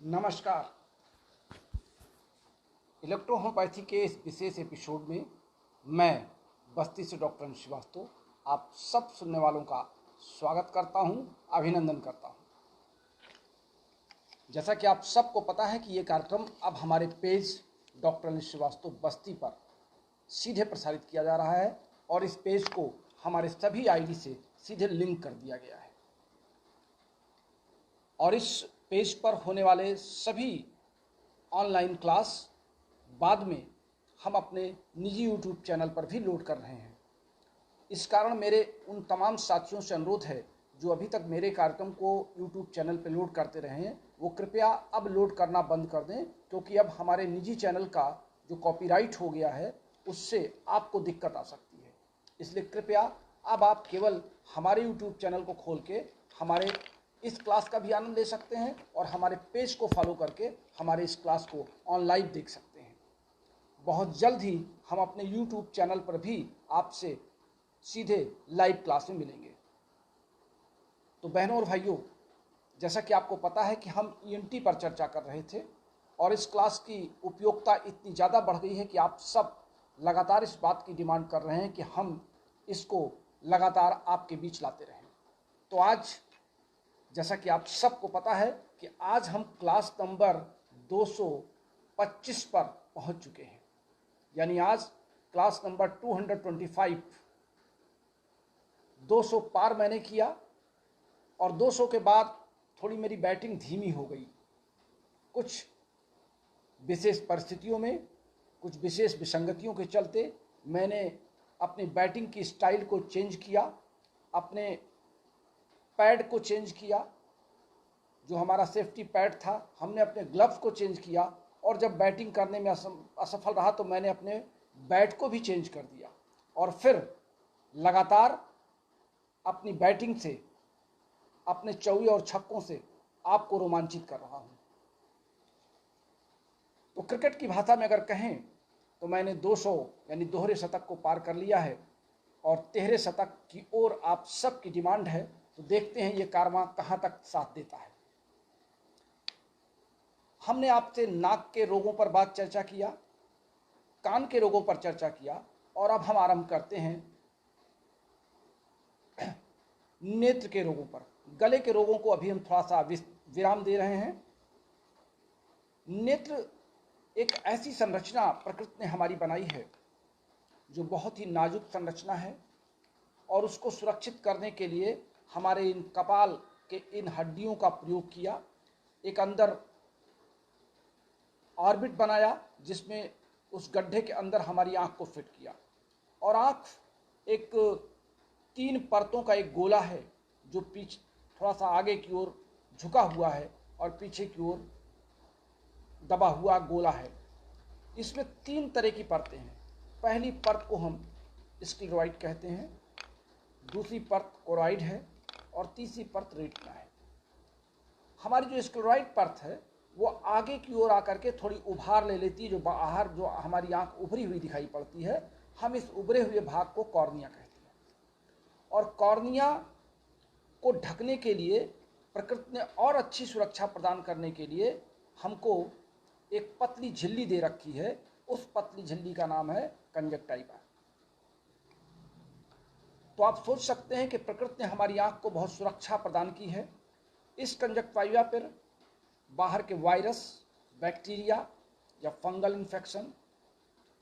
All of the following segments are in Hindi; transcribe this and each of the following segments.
नमस्कार। इलेक्ट्रोहोम्योपैथी के इस विशेष एपिसोड में मैं बस्ती से डॉक्टर अंश श्रीवास्तव आप सब सुनने वालों का स्वागत करता हूं, अभिनंदन करता हूं। जैसा कि आप सबको पता है कि ये कार्यक्रम अब हमारे पेज डॉक्टर अंश श्रीवास्तव बस्ती पर सीधे प्रसारित किया जा रहा है और इस पेज को हमारे सभी आईडी से सीधे लिंक कर दिया गया है और इस पेज पर होने वाले सभी ऑनलाइन क्लास बाद में हम अपने निजी यूट्यूब चैनल पर भी लोड कर रहे हैं। इस कारण मेरे उन तमाम साथियों से अनुरोध है जो अभी तक मेरे कार्यक्रम को यूट्यूब चैनल पर लोड करते रहे हैं, वो कृपया अब लोड करना बंद कर दें, क्योंकि अब हमारे निजी चैनल का जो कॉपीराइट हो गया है उससे आपको दिक्कत आ सकती है। इसलिए कृपया अब आप केवल हमारे यूट्यूब चैनल को खोल के हमारे इस क्लास का भी आनंद ले सकते हैं और हमारे पेज को फॉलो करके हमारे इस क्लास को ऑनलाइन देख सकते हैं। बहुत जल्द ही हम अपने यूट्यूब चैनल पर भी आपसे सीधे लाइव क्लास में मिलेंगे। तो बहनों और भाइयों, जैसा कि आपको पता है कि हम ईएनटी पर चर्चा कर रहे थे और इस क्लास की उपयोगिता इतनी ज़्यादा बढ़ गई है कि आप सब लगातार इस बात की डिमांड कर रहे हैं कि हम इसको लगातार आपके बीच लाते रहें। तो आज जैसा कि आप सबको पता है कि आज हम क्लास नंबर 225 पर पहुंच चुके हैं, यानी आज क्लास नंबर 225 200 पार मैंने किया और 200 के बाद थोड़ी मेरी बैटिंग धीमी हो गई। कुछ विशेष परिस्थितियों में, कुछ विशेष विसंगतियों के चलते मैंने अपनी बैटिंग की स्टाइल को चेंज किया, अपने पैड को चेंज किया, जो हमारा सेफ्टी पैड था हमने अपने ग्लव्स को चेंज किया और जब बैटिंग करने में असफल रहा तो मैंने अपने बैट को भी चेंज कर दिया और फिर लगातार अपनी बैटिंग से, अपने चौके और छक्कों से आपको रोमांचित कर रहा हूं। तो क्रिकेट की भाषा में अगर कहें तो मैंने 200 यानी दोहरे शतक को पार कर लिया है और तिहरे शतक की ओर आप सबकी डिमांड है। तो देखते हैं ये कारवां कहां तक साथ देता है। हमने आपसे नाक के रोगों पर बात चर्चा किया, कान के रोगों पर चर्चा किया और अब हम आरंभ करते हैं नेत्र के रोगों पर। गले के रोगों को अभी हम थोड़ा सा विराम दे रहे हैं। नेत्र एक ऐसी संरचना प्रकृति ने हमारी बनाई है जो बहुत ही नाजुक संरचना है और उसको सुरक्षित करने के लिए हमारे इन कपाल के इन हड्डियों का प्रयोग किया। एक अंदर ऑर्बिट बनाया जिसमें उस गड्ढे के अंदर हमारी आँख को फिट किया और आँख एक 3 परतों का एक गोला है जो पीछे थोड़ा सा आगे की ओर झुका हुआ है और पीछे की ओर दबा हुआ गोला है। इसमें 3 तरह की परतें हैं। पहली परत को हम स्क्लेरोइड कहते हैं, दूसरी परत कोरॉइड है और तीसरी परत रेटिना है। हमारी जो स्क्लेरोइड परत है वो आगे की ओर आकर के थोड़ी उभार ले लेती है, जो बाहर जो हमारी आंख उभरी हुई दिखाई पड़ती है, हम इस उभरे हुए भाग को कॉर्निया कहते हैं। और कॉर्निया को ढकने के लिए प्रकृति ने और अच्छी सुरक्षा प्रदान करने के लिए हमको एक पतली झिल्ली दे रखी है। उस पतली झिल्ली का नाम है कंजक्टाइवा। तो आप सोच सकते हैं कि प्रकृति ने हमारी आंख को बहुत सुरक्षा प्रदान की है। इस कंजक्टाइवा पर बाहर के वायरस, बैक्टीरिया या फंगल इन्फेक्शन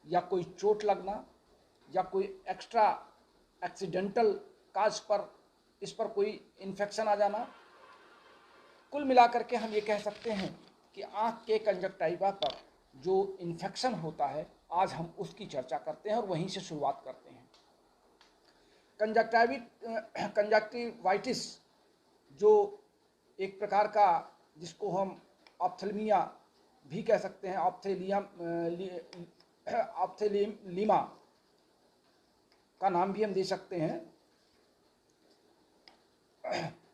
या कोई चोट लगना या कोई एक्स्ट्रा एक्सीडेंटल काज पर इस पर कोई इन्फेक्शन आ जाना, कुल मिलाकर के हम ये कह सकते हैं कि आँख के कंजक्टाइवा पर जो इन्फेक्शन होता है आज हम उसकी चर्चा करते हैं और वहीं से शुरुआत करते हैं। कंजक्टिवाइटिस जो एक प्रकार का, जिसको हम ऑप्थेल्मिया भी कह सकते हैं, ऑप्थेलीमा का नाम भी हम दे सकते हैं।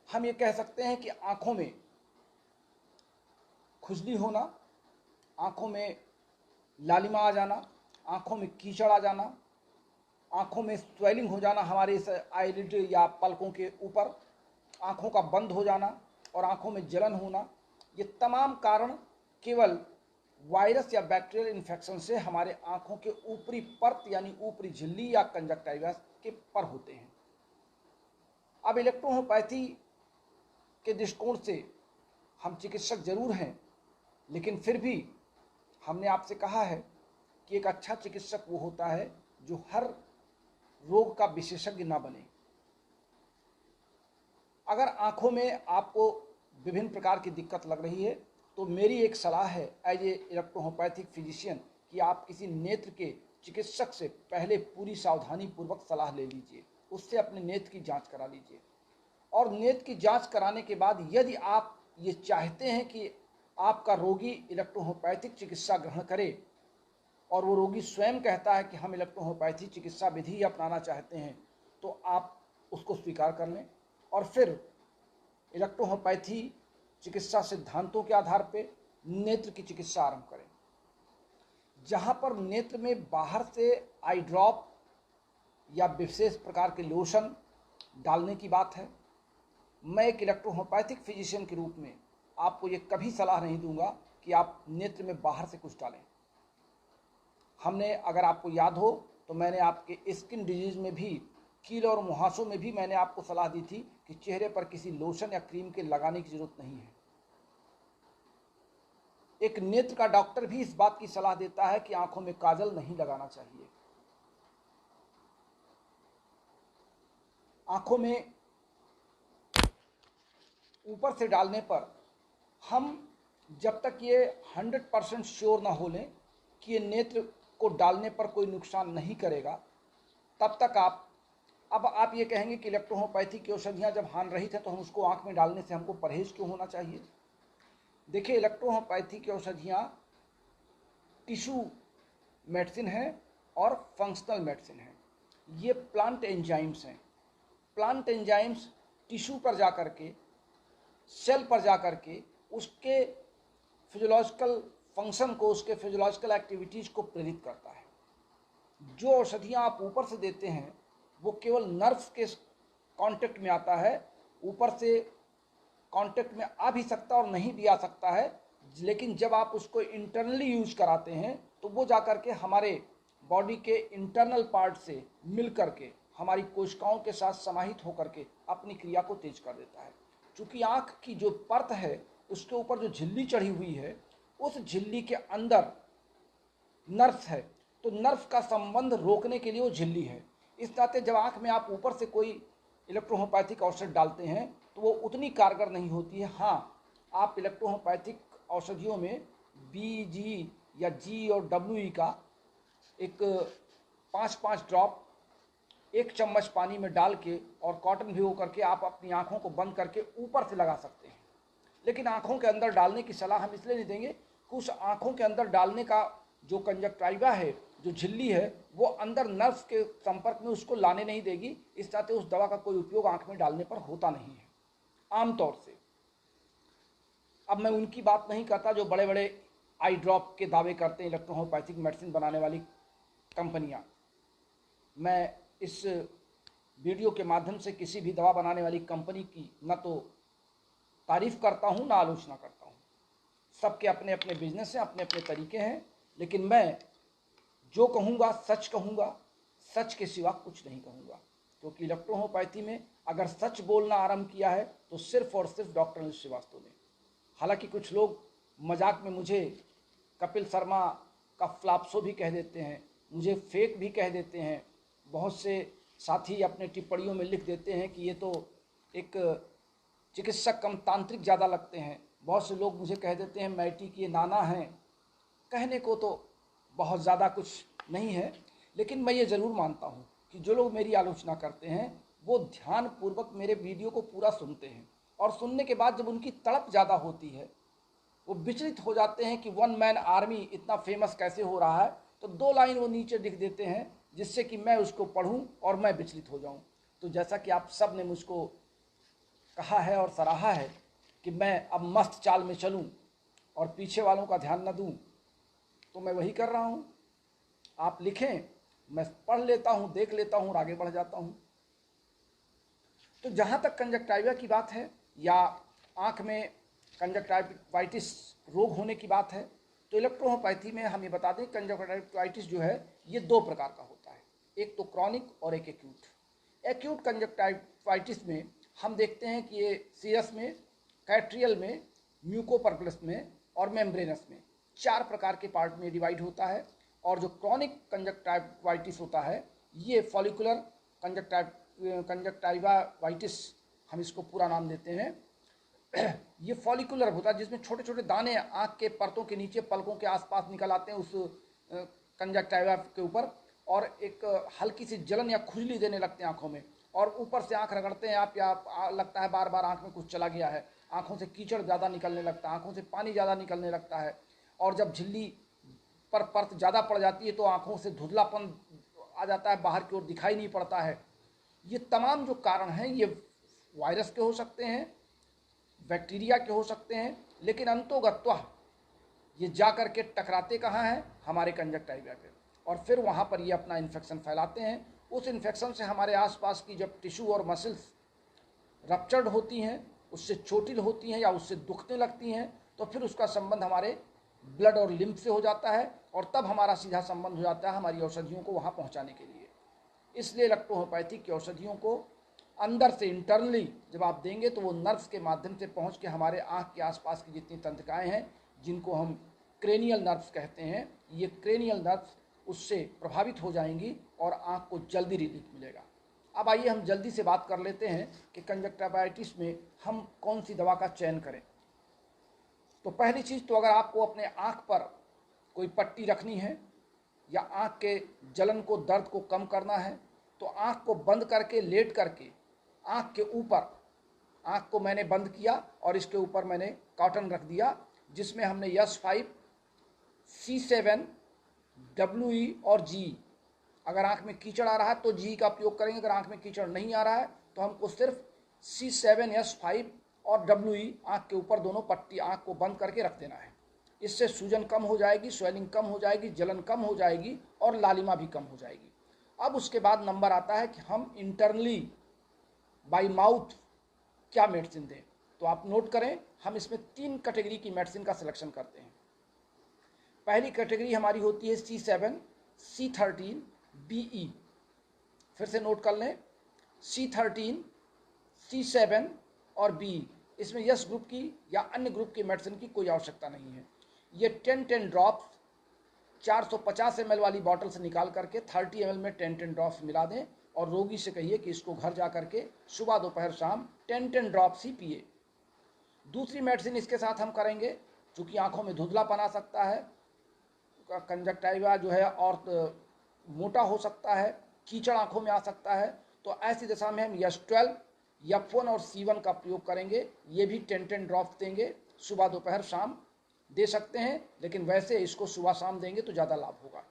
हम ये कह सकते हैं कि आँखों में खुजली होना, आँखों में लालिमा आ जाना, आँखों में कीचड़ आ जाना, आँखों में स्वेलिंग हो जाना हमारे इस आईलिड या पलकों के ऊपर, आँखों का बंद हो जाना और आँखों में जलन होना, ये तमाम कारण केवल वायरस या बैक्टीरियल इन्फेक्शन से हमारे आँखों के ऊपरी परत यानी ऊपरी झिल्ली या कंजक्टिवा के पर होते हैं। अब इलेक्ट्रोहोम्योपैथी के दृष्टिकोण से हम चिकित्सक जरूर हैं, लेकिन फिर भी हमने आपसे कहा है कि एक अच्छा चिकित्सक वो होता है जो हर रोग का विशेषज्ञ ना बने। अगर आँखों में आपको विभिन्न प्रकार की दिक्कत लग रही है तो मेरी एक सलाह है एज ए इलेक्ट्रोहोम्योपैथिक फिजिशियन कि आप किसी नेत्र के चिकित्सक से पहले पूरी सावधानी पूर्वक सलाह ले लीजिए, उससे अपने नेत्र की जांच करा लीजिए। और नेत्र की जांच कराने के बाद यदि आप ये चाहते हैं कि आपका रोगी इलेक्ट्रोहोम्योपैथिक चिकित्सा ग्रहण करे और वो रोगी स्वयं कहता है कि हम इलेक्ट्रोहोम्योपैथी चिकित्सा विधि अपनाना चाहते हैं, तो आप उसको स्वीकार कर लें और फिर इलेक्ट्रोहोम्योपैथी चिकित्सा सिद्धांतों के आधार पर नेत्र की चिकित्सा आरंभ करें। जहाँ पर नेत्र में बाहर से आई ड्रॉप या विशेष प्रकार के लोशन डालने की बात है, मैं एक इलेक्ट्रोहोम्योपैथिक फिजिशियन के रूप में आपको ये कभी सलाह नहीं दूंगा कि आप नेत्र में बाहर से कुछ डालें। हमने, अगर आपको याद हो तो मैंने आपके स्किन डिजीज में भी, कील और मुहासों में भी मैंने आपको सलाह दी थी कि चेहरे पर किसी लोशन या क्रीम के लगाने की जरूरत नहीं है। एक नेत्र का डॉक्टर भी इस बात की सलाह देता है कि आंखों में काजल नहीं लगाना चाहिए। आंखों में ऊपर से डालने पर हम जब तक ये 100% श्योर ना हो लें कि ये नेत्र को डालने पर कोई नुकसान नहीं करेगा, तब तक आप ये कहेंगे कि इलेक्ट्रोहोम्योपैथी की औषधियाँ जब हानि रहित है तो हम उसको आँख में डालने से हमको परहेज क्यों होना चाहिए। देखिए, इलेक्ट्रोहोम्योपैथी की औषधियाँ टिश्यू मेडिसिन है और फंक्शनल मेडिसिन है। ये प्लांट एंजाइम्स हैं। प्लांट एंजाइम्स टिश्यू पर जा कर के, सेल पर जा कर के उसके फिजियोलॉजिकल फंक्शन को, उसके फिजियोलॉजिकल एक्टिविटीज़ को प्रेरित करता है। जो औषधियाँ आप ऊपर से देते हैं वो केवल नर्व्स के कांटेक्ट में आता है, ऊपर से कांटेक्ट में आ भी सकता और नहीं भी आ सकता है, लेकिन जब आप उसको इंटरनली यूज कराते हैं तो वो जा कर के हमारे बॉडी के इंटरनल पार्ट से मिल कर के हमारी कोशिकाओं के साथ समाहित होकर के अपनी क्रिया को तेज कर देता है। चूँकि आँख की जो परत है उसके ऊपर जो झिल्ली चढ़ी हुई है, उस झिल्ली के अंदर नर्व्स है, तो नर्व्स का संबंध रोकने के लिए वो झिल्ली है। इस नाते जब आँख में आप ऊपर से कोई इलेक्ट्रोहोम्योपैथिक औषध डालते हैं तो वो उतनी कारगर नहीं होती है। हाँ, आप इलेक्ट्रोहोम्योपैथिक औषधियों में बी, जी या जी और डब्ल्यू का एक 5-5 ड्रॉप 1 चम्मच पानी में डाल के और कॉटन भिगो करके आप अपनी आँखों को बंद करके ऊपर से लगा सकते हैं। लेकिन आँखों के अंदर डालने की सलाह हम इसलिए नहीं देंगे कि उस आँखों के अंदर डालने का जो कंजक्टिवा है, जो झिल्ली है, वो अंदर नर्व्स के संपर्क में उसको लाने नहीं देगी। इस नाते उस दवा का कोई उपयोग आँख में डालने पर होता नहीं है आमतौर से। अब मैं उनकी बात नहीं करता जो बड़े बड़े आई ड्रॉप के दावे करते हैं इलेक्ट्रोहोम्योपैथिक मेडिसिन बनाने वाली कंपनियां। मैं इस वीडियो के माध्यम से किसी भी दवा बनाने वाली कंपनी की न तो तारीफ करता हूं, ना आलोचना करता हूं। सबके अपने अपने बिजनेस हैं, अपने अपने तरीके हैं, लेकिन मैं जो कहूँगा सच कहूँगा, सच के सिवा कुछ नहीं कहूँगा। क्योंकि इलेक्ट्रोहोम्योपैथी में अगर सच बोलना आरंभ किया है तो सिर्फ और सिर्फ डॉक्टर अनिल श्रीवास्तव ने। हालांकि कुछ लोग मजाक में मुझे कपिल शर्मा का फ्लाप्सो भी कह देते हैं, मुझे फेक भी कह देते हैं। बहुत से साथी अपने टिप्पणियों में लिख देते हैं कि ये तो एक चिकित्सक कम तांत्रिक ज़्यादा लगते हैं। बहुत से लोग मुझे कह देते हैं मैटी के नाना हैं। कहने को तो बहुत ज़्यादा कुछ नहीं है, लेकिन मैं ये ज़रूर मानता हूँ कि जो लोग मेरी आलोचना करते हैं वो ध्यानपूर्वक मेरे वीडियो को पूरा सुनते हैं, और सुनने के बाद जब उनकी तड़प ज़्यादा होती है, वो विचलित हो जाते हैं कि वन मैन आर्मी इतना फेमस कैसे हो रहा है, तो 2 लाइन वो नीचे लिख देते हैं जिससे कि मैं उसको पढूं और मैं विचलित हो जाऊं। तो जैसा कि आप सब ने मुझको कहा है और सराहा है कि मैं अब मस्त चाल में चलूं और पीछे वालों का ध्यान न दूं, तो मैं वही कर रहा हूं। आप लिखें, मैं पढ़ लेता हूं, देख लेता हूं और आगे बढ़ जाता हूं। तो जहां तक कंजक्टिवा की बात है या आँख में कंजक्टिवाइटिस रोग होने की बात है, तो इलेक्ट्रोहोम्योपैथी में हम ये बता दें कंजक्टिवाइटिस जो है ये दो प्रकार का होता है, एक तो क्रॉनिक और एक एक्यूट। एक्यूट कंजक्टिवाइटिस में हम देखते हैं कि ये सीरस में, कैट्रियल में, म्यूकोपर्कुलस में और मेम्ब्रेनस में 4 प्रकार के पार्ट में डिवाइड होता है। और जो क्रॉनिक कंजक्टिवाइटिस होता है ये फॉलिकुलर कंजक्टिवाइटिस, हम इसको पूरा नाम देते हैं। ये फॉलिकुलर होता है जिसमें छोटे छोटे दाने आँख के परतों के नीचे पलकों के आसपास निकल आते हैं उस कंजक्टिवा के ऊपर, और एक हल्की सी जलन या खुजली देने लगते हैं आँखों में, और ऊपर से आँख रगड़ते हैं आप या लगता है बार बार आँख में कुछ चला गया है, आँखों से कीचड़ ज़्यादा निकलने लगता है, आँखों से पानी ज़्यादा निकलने लगता है, और जब झिल्ली पर परत ज़्यादा पड़ जाती है तो आँखों से धुंधलापन आ जाता है, बाहर की ओर दिखाई नहीं पड़ता है। ये तमाम जो कारण हैं ये वायरस के हो सकते हैं, बैक्टीरिया के हो सकते हैं, लेकिन अंतोगत्वा ये जा कर के टकराते कहाँ हैं, हमारे कंजक्टिवा पे, और फिर वहाँ पर ये अपना इन्फेक्शन फैलाते हैं। उस इन्फेक्शन से हमारे आसपास की जब टिश्यू और मसल्स रप्चर्ड होती हैं, उससे चोटिल होती हैं या उससे दुखने लगती हैं, तो फिर उसका संबंध हमारे ब्लड और लिम्फ से हो जाता है, और तब हमारा सीधा संबंध हो जाता है हमारी औषधियों को वहाँ पहुँचाने के लिए। इसलिए इलेक्ट्रोहोम्योपैथिक की औषधियों को अंदर से इंटरनली जब आप देंगे तो वो नर्व्स के माध्यम से पहुँच के हमारे आँख के आसपास की जितनी तंत्रिकाएँ हैं, जिनको हम क्रेनियल नर्व्स कहते हैं, ये क्रेनियल नर्व्स उससे प्रभावित हो जाएंगी और आँख को जल्दी रिलीफ मिलेगा। अब आइए हम जल्दी से बात कर लेते हैं कि कंजक्टिवाइटिस में हम कौन सी दवा का चयन करें। तो पहली चीज़ तो अगर आपको अपने आँख पर कोई पट्टी रखनी है या आँख के जलन को, दर्द को कम करना है, तो आँख को बंद करके लेट करके आँख के ऊपर, आँख को मैंने बंद किया और इसके ऊपर मैंने कॉटन रख दिया जिसमें हमने S5, C7, WE और G, अगर आँख में कीचड़ आ रहा है तो G का उपयोग करेंगे, अगर आँख में कीचड़ नहीं आ रहा है तो हमको सिर्फ C7, S5 और WE आँख के ऊपर दोनों पट्टी आँख को बंद करके रख देना है। इससे सूजन कम हो जाएगी, स्वेलिंग कम हो जाएगी, जलन कम हो जाएगी और लालिमा भी कम हो जाएगी। अब उसके बाद नंबर आता है कि हम इंटरनली बाय माउथ क्या मेडिसिन दें। तो आप नोट करें, हम इसमें 3 कैटेगरी की मेडिसिन का सिलेक्शन करते हैं। पहली कैटेगरी हमारी होती है C7, C13, BE। फिर से नोट कर लें, C13, C7 और BE। इसमें यस ग्रुप की या अन्य ग्रुप की मेडिसिन की कोई आवश्यकता नहीं है। ये 10-10 ड्रॉप्स 450 ml वाली बॉटल से निकाल करके 30 ml में 10-10 ड्रॉप्स मिला दें और रोगी से कहिए कि इसको घर जा करके सुबह दोपहर शाम 10-10 ड्रॉप्स ही पिए। दूसरी मेडिसिन इसके साथ हम करेंगे, चूँकि आँखों में धुंधलापन आ सकता है, कंजक्टिवा जो है और मोटा हो सकता है, कीचड़ आँखों में आ सकता है, तो ऐसी दशा में हम S12, F1 और C1 का प्रयोग करेंगे। ये भी 10-10 ड्रॉप्स देंगे, सुबह दोपहर शाम दे सकते हैं, लेकिन वैसे इसको सुबह शाम देंगे तो ज़्यादा लाभ होगा।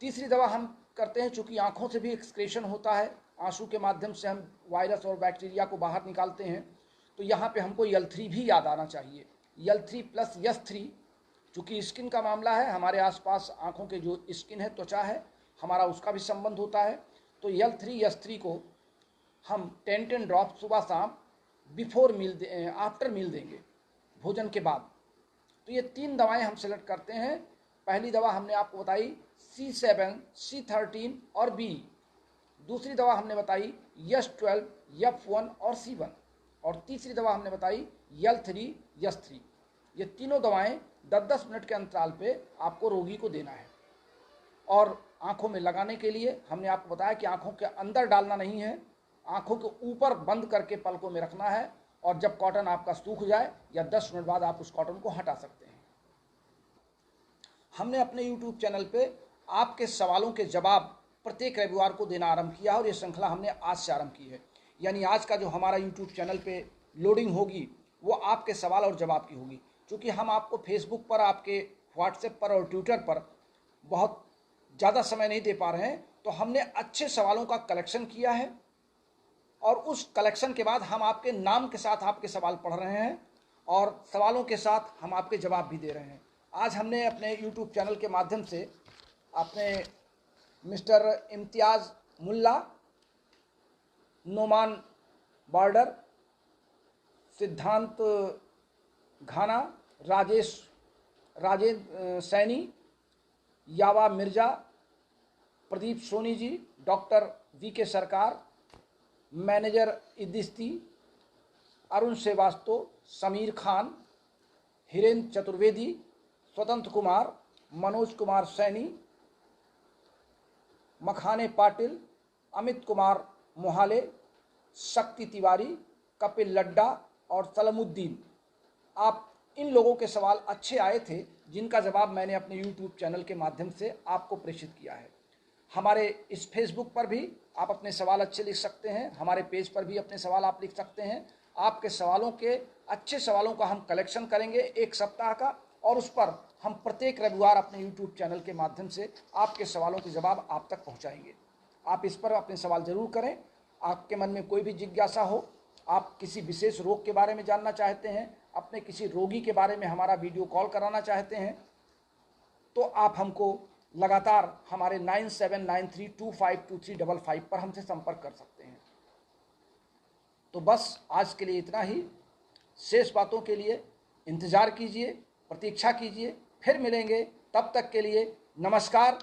तीसरी दवा हम करते हैं, चूँकि आँखों से भी एक्सक्रेशन होता है, आंसू के माध्यम से हम वायरस और बैक्टीरिया को बाहर निकालते हैं, तो यहाँ पे हमको L3 भी याद आना चाहिए। L3 प्लस S3, चूँकि स्किन का मामला है, हमारे आसपास आँखों के जो स्किन है, त्वचा है, हमारा उसका भी संबंध होता है, तो L3 S3 को हम 10-10 ड्रॉप सुबह शाम बिफोर मील आफ्टर मील देंगे, भोजन के बाद। तो ये 3 दवाएं हम सेलेक्ट करते हैं। पहली दवा हमने आपको बताई C7, C13 और B। दूसरी दवा हमने बताई S12, F1 और C1, और तीसरी दवा हमने बताई L3, S3। ये तीनों दवाएं 10-10 मिनट के अंतराल पे आपको रोगी को देना है। और आँखों में लगाने के लिए हमने आपको बताया कि आँखों के अंदर डालना नहीं है, आँखों के ऊपर बंद करके पलकों में रखना है, और जब कॉटन आपका सूख जाए या 10 मिनट बाद आप उस कॉटन को हटा सकते हैं। हमने अपने YouTube चैनल पे आपके सवालों के जवाब प्रत्येक रविवार को देना आरंभ किया है, और ये श्रृंखला हमने आज से आरंभ की है। यानी आज का जो हमारा YouTube चैनल पे लोडिंग होगी वो आपके सवाल और जवाब की होगी। क्योंकि हम आपको फेसबुक पर, आपके व्हाट्सएप पर और ट्विटर पर बहुत ज़्यादा समय नहीं दे पा रहे हैं, तो हमने अच्छे सवालों का कलेक्शन किया है, और उस कलेक्शन के बाद हम आपके नाम के साथ आपके सवाल पढ़ रहे हैं और सवालों के साथ हम आपके जवाब भी दे रहे हैं। आज हमने अपने YouTube चैनल के माध्यम से अपने मिस्टर इम्तियाज़ मुल्ला, नोमान बॉर्डर, सिद्धांत घाना राजेंद्र सैनी, यावा मिर्जा, प्रदीप सोनी जी, डॉक्टर वीके सरकार, मैनेजर इदिस्ती, अरुण श्रीवास्तव, समीर खान, हिरेंद्र चतुर्वेदी, स्वतंत्र कुमार, मनोज कुमार सैनी, मखाने पाटिल, अमित कुमार मोहाले, शक्ति तिवारी, कपिल लड्डा और सलमुद्दीन। आप इन लोगों के सवाल अच्छे आए थे जिनका जवाब मैंने अपने यूट्यूब चैनल के माध्यम से आपको प्रेषित किया है। हमारे इस फेसबुक पर भी आप अपने सवाल अच्छे लिख सकते हैं, हमारे पेज पर भी अपने सवाल आप लिख सकते हैं। आपके सवालों के अच्छे सवालों का हम कलेक्शन करेंगे एक सप्ताह का, और उस पर हम प्रत्येक रविवार अपने यूट्यूब चैनल के माध्यम से आपके सवालों के जवाब आप तक पहुंचाएंगे। आप इस पर अपने सवाल जरूर करें। आपके मन में कोई भी जिज्ञासा हो, आप किसी विशेष रोग के बारे में जानना चाहते हैं, अपने किसी रोगी के बारे में हमारा वीडियो कॉल कराना चाहते हैं, तो आप हमको लगातार हमारे 9793252355 पर हमसे संपर्क कर सकते हैं। तो बस आज के लिए इतना ही। शेष बातों के लिए इंतज़ार कीजिए, प्रतीक्षा कीजिए, फिर मिलेंगे। तब तक के लिए नमस्कार।